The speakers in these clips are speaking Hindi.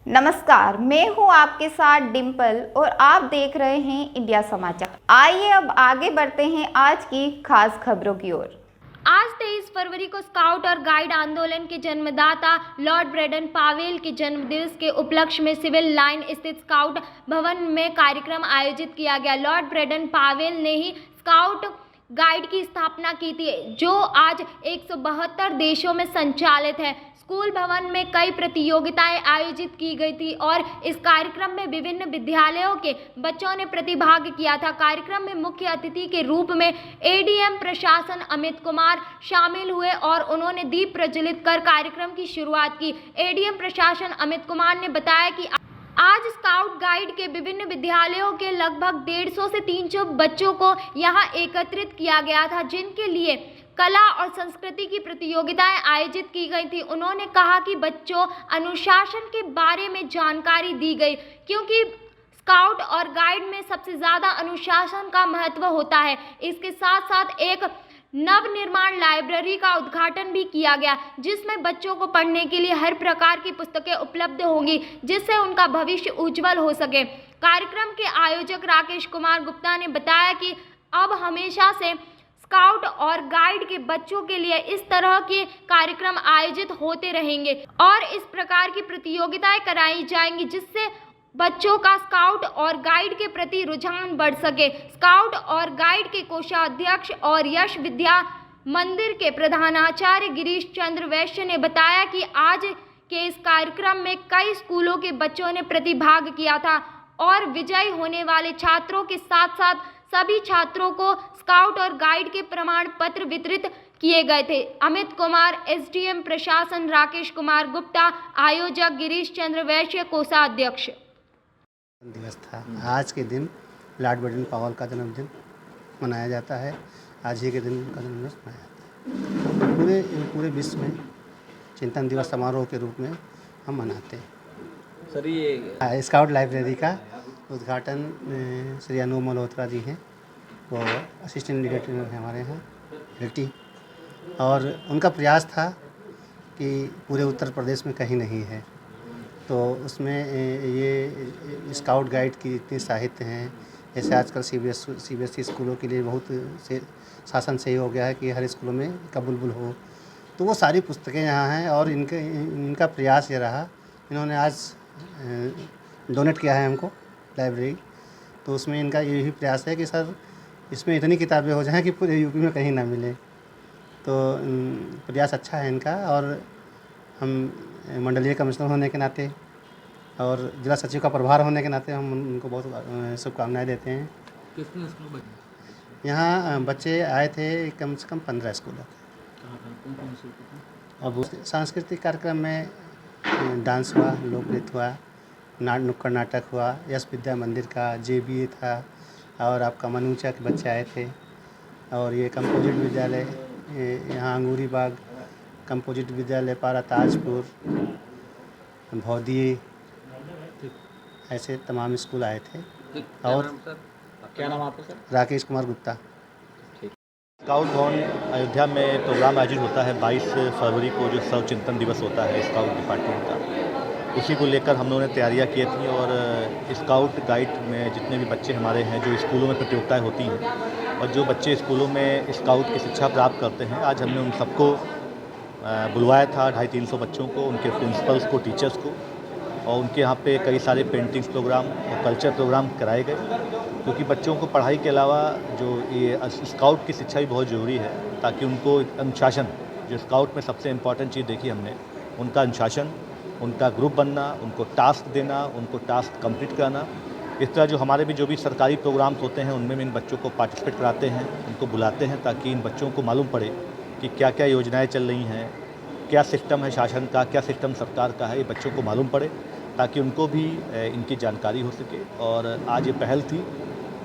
नमस्कार, मैं हूं आपके साथ डिम्पल और आप देख रहे हैं इंडिया समाचार। आइए अब आगे बढ़ते हैं आज की खास खबरों की ओर। आज 23 फरवरी को स्काउट और गाइड आंदोलन के जन्मदाता लॉर्ड ब्रैडन पावेल के जन्मदिवस के उपलक्ष्य में सिविल लाइन स्थित स्काउट भवन में कार्यक्रम आयोजित किया गया। लॉर्ड ब्रैडन पावेल ने ही स्काउट गाइड की स्थापना की थी, जो आज 172 देशों में संचालित है। स्कूल भवन में कई प्रतियोगिताएं आयोजित की गई थी और इस कार्यक्रम में विभिन्न विद्यालयों के बच्चों ने प्रतिभाग किया था। कार्यक्रम में मुख्य अतिथि के रूप में एडीएम प्रशासन अमित कुमार शामिल हुए और उन्होंने दीप प्रज्वलित कर कार्यक्रम की शुरुआत की। एडीएम प्रशासन अमित कुमार ने बताया कि आज स्काउट गाइड के विभिन्न विद्यालयों के लगभग 150 से 300 बच्चों को यहाँ एकत्रित किया गया था, जिनके लिए कला और संस्कृति की प्रतियोगिताएं आयोजित की गई थी। उन्होंने कहा कि बच्चों अनुशासन के बारे में जानकारी दी गई, क्योंकि स्काउट और गाइड में सबसे ज़्यादा अनुशासन का महत्व होता है। इसके साथ साथ एक नवनिर्माण लाइब्रेरी का उद्घाटन भी किया गया, जिसमें बच्चों को पढ़ने के लिए हर प्रकार की पुस्तकें उपलब्ध होंगी, जिससे उनका भविष्य उज्जवल हो सके। कार्यक्रम के आयोजक राकेश कुमार गुप्ता ने बताया कि अब हमेशा से स्काउट और गाइड के बच्चों के लिए इस तरह के कार्यक्रम आयोजित होते रहेंगे और इस प्रकार की प्रतियोगिताएं कराई जाएंगी, जिससे बच्चों का स्काउट और गाइड के प्रति रुझान बढ़ सके। स्काउट और गाइड के कोषाध्यक्ष और यश विद्या मंदिर के प्रधानाचार्य गिरीश चंद्र वैश्य ने बताया कि आज के इस कार्यक्रम में कई स्कूलों के बच्चों ने प्रतिभाग किया था और विजयी होने वाले छात्रों के साथ साथ सभी छात्रों को स्काउट और गाइड के प्रमाण पत्र वितरित किए गए थे। अमित कुमार, एसडीएम प्रशासन राकेश कुमार गुप्ता, आयोजक गिरीश चंद्र वैश्य, कोषाध्यक्ष। दिवस था। आज के दिन लॉर्ड ब्रैडन पावेल का जन्मदिन मनाया जाता है। आज ही के दिन का जन्मदिवस मनाया जाता है। पूरे विश्व में चिंतन दिवस समारोह के रूप में हम मनाते हैं। सर, ये स्काउट लाइब्रेरी का उद्घाटन श्री अनूप मल्होत्रा जी हैं, वो असिस्टेंट डायरेक्टर हैं हमारे यहाँ एलटी, और उनका प्रयास था कि पूरे उत्तर प्रदेश में कहीं नहीं है, तो उसमें ये स्काउट गाइड की इतनी साहित्य हैं। जैसे आजकल सीबीएसई स्कूलों के लिए बहुत से शासन से ही हो गया है कि हर स्कूलों में का बुलबुल हो, तो वो सारी पुस्तकें यहाँ हैं। और इनका प्रयास ये रहा, इन्होंने आज डोनेट किया है हमको लाइब्रेरी, तो उसमें इनका यही प्रयास है कि सर इसमें इतनी किताबें हो जाएं कि पूरे यूपी में कहीं ना मिले। तो प्रयास अच्छा है इनका, और हम मंडलीय कमिश्नर होने के नाते और जिला सचिव का प्रभार होने के नाते हम उनको बहुत शुभकामनाएं देते हैं। कितने स्कूल बचे? यहाँ बच्चे आए थे कम से कम 15 स्कूल थे। कौन से? अब सांस्कृतिक कार्यक्रम में डांस हुआ, लोक नृत्य हुआ, नुक्कड़ नाटक हुआ, यश विद्या मंदिर का जेबीए था, और आपका मनूचा के बच्चे आए थे, और ये कंपोजिट विद्यालय यहाँ अंगूरी बाग, कंपोजिट विद्यालय पारा ताजपुर, भौदी, ऐसे तमाम स्कूल आए थे। और क्या नाम आपका सर? राकेश कुमार गुप्ता। स्काउट भवन अयोध्या में प्रोग्राम आयोजित होता है 22 फरवरी को, जो सर्व चिंतन दिवस होता है स्काउट डिपार्टमेंट का। उसी को लेकर हम लोगों ने तैयारियां की थी, और स्काउट गाइड में जितने भी बच्चे हमारे हैं जो स्कूलों में प्रतियोगिताएं होती हैं, और जो बच्चे स्कूलों में स्काउट की शिक्षा प्राप्त करते हैं, आज हमने उन सबको बुलवाया था, 250-300 बच्चों को, उनके प्रिंसिपल्स को, टीचर्स को, और उनके यहाँ पे कई सारे पेंटिंग्स प्रोग्राम और कल्चर प्रोग्राम कराए गए, क्योंकि बच्चों को पढ़ाई के अलावा जो ये स्काउट की शिक्षा भी बहुत ज़रूरी है, ताकि उनको अनुशासन, जो स्काउट में सबसे इम्पॉर्टेंट चीज़ देखी हमने, उनका अनुशासन, उनका ग्रुप बनना, उनको टास्क देना, उनको टास्क कंप्लीट कराना। इस तरह जो भी सरकारी प्रोग्राम्स होते हैं, उनमें इन बच्चों को पार्टिसिपेट कराते हैं, उनको बुलाते हैं, ताकि इन बच्चों को मालूम पड़े कि क्या क्या योजनाएं चल रही हैं, क्या सिस्टम है शासन का, क्या सिस्टम सरकार का है, ये बच्चों को मालूम पड़े, ताकि उनको भी इनकी जानकारी हो सके। और आज ये पहल थी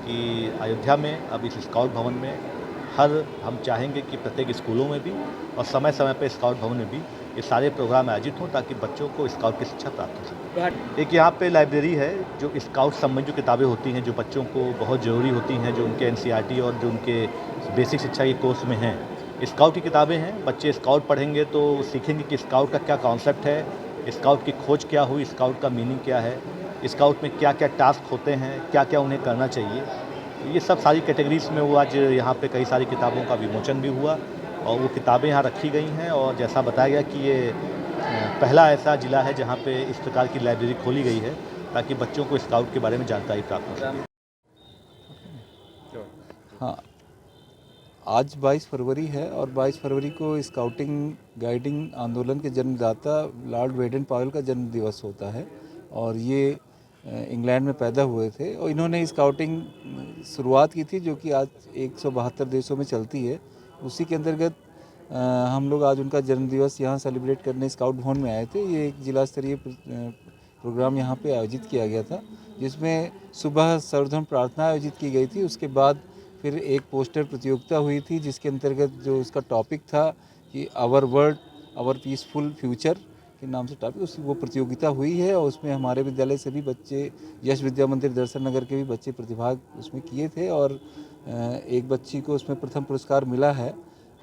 कि अयोध्या में अब इस स्काउट भवन में हम चाहेंगे कि प्रत्येक स्कूलों में भी और समय समय पर स्काउट भवन में भी ये सारे प्रोग्राम आयोजित हों, ताकि बच्चों को स्काउट की शिक्षा प्राप्त हो सके। एक यहाँ पे लाइब्रेरी है, जो स्काउट संबंधी जो किताबें होती हैं, जो बच्चों को बहुत ज़रूरी होती हैं, जो उनके एनसीईआरटी और जो उनके बेसिक शिक्षा के कोर्स में हैं, स्काउट की किताबें हैं। बच्चे स्काउट पढ़ेंगे तो सीखेंगे कि स्काउट का क्या कॉन्सेप्ट है, स्काउट की खोज क्या हुई, स्काउट का मीनिंग क्या है, स्काउट में क्या क्या टास्क होते हैं, क्या क्या उन्हें करना चाहिए। तो ये सब सारी कैटेगरीज में वो आज यहाँ पे कई सारी किताबों का विमोचन भी हुआ और वो किताबें यहाँ रखी गई हैं। और जैसा बताया गया कि ये पहला ऐसा ज़िला है जहाँ पे इस प्रकार की लाइब्रेरी खोली गई है ताकि बच्चों को स्काउट के बारे में जानकारी प्राप्त हो सके। हाँ, आज 22 फरवरी है और 22 फरवरी को स्काउटिंग गाइडिंग आंदोलन के जन्मदाता लॉर्ड वेडन पावेल का जन्म दिवस होता है। और ये इंग्लैंड में पैदा हुए थे और इन्होंने स्काउटिंग शुरुआत की थी, जो कि आज 172 देशों में चलती है। उसी के अंतर्गत हम लोग आज उनका जन्मदिवस यहाँ सेलिब्रेट करने स्काउट भवन में आए थे। ये एक जिला स्तरीय प्रोग्राम यहाँ पे आयोजित किया गया था, जिसमें सुबह सर्वधर्म प्रार्थना आयोजित की गई थी। उसके बाद फिर एक पोस्टर प्रतियोगिता हुई थी, जिसके अंतर्गत जो उसका टॉपिक था कि our world our peaceful future के नाम से टॉपिक, उस वो प्रतियोगिता हुई है। और उसमें हमारे विद्यालय से भी बच्चे, यश विद्या मंदिर दर्शन नगर के भी बच्चे प्रतिभाग उसमें किए थे और एक बच्ची को उसमें प्रथम पुरस्कार मिला है।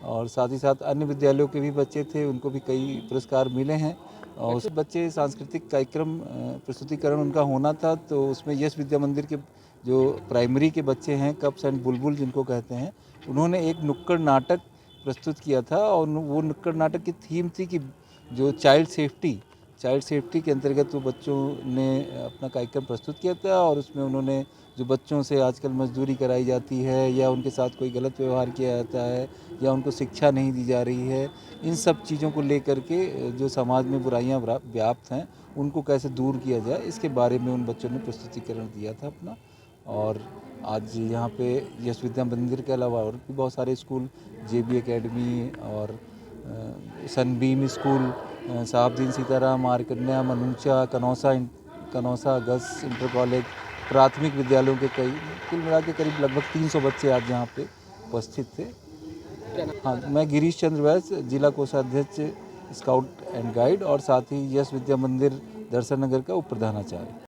और साथ ही साथ अन्य विद्यालयों के भी बच्चे थे, उनको भी कई पुरस्कार मिले हैं। और उस बच्चे सांस्कृतिक कार्यक्रम प्रस्तुतिकरण उनका होना था, तो उसमें यश विद्या मंदिर के जो प्राइमरी के बच्चे हैं, कप्स एंड बुलबुल जिनको कहते हैं, उन्होंने एक नुक्कड़ नाटक प्रस्तुत किया था। और वो नुक्कड़ नाटक की थीम थी कि जो चाइल्ड सेफ्टी के अंतर्गत वो बच्चों ने अपना कार्यक्रम प्रस्तुत किया था। और उसमें उन्होंने जो बच्चों से आजकल मजदूरी कराई जाती है या उनके साथ कोई गलत व्यवहार किया जाता है या उनको शिक्षा नहीं दी जा रही है, इन सब चीज़ों को लेकर के जो समाज में बुराइयां व्याप्त हैं, उनको कैसे दूर किया जाए, इसके बारे में उन बच्चों ने प्रस्तुतिकरण दिया था अपना। और आज यहाँ पे यश विद्या मंदिर के अलावा और भी बहुत सारे स्कूल, JB एकेडमी और सनबीम स्कूल, साहबदीन सीताराम, आर्य कन्या, मनुचा, कनौसा गस इंटर कॉलेज, प्राथमिक विद्यालयों के कई, कुल मिला के करीब लगभग 300 बच्चे आज यहाँ पे उपस्थित थे। हाँ, मैं गिरीश चंद्र वैश्य, जिला कोषाध्यक्ष स्काउट एंड गाइड और साथ ही यश विद्या मंदिर दर्शन नगर का उप प्रधानाचार्य।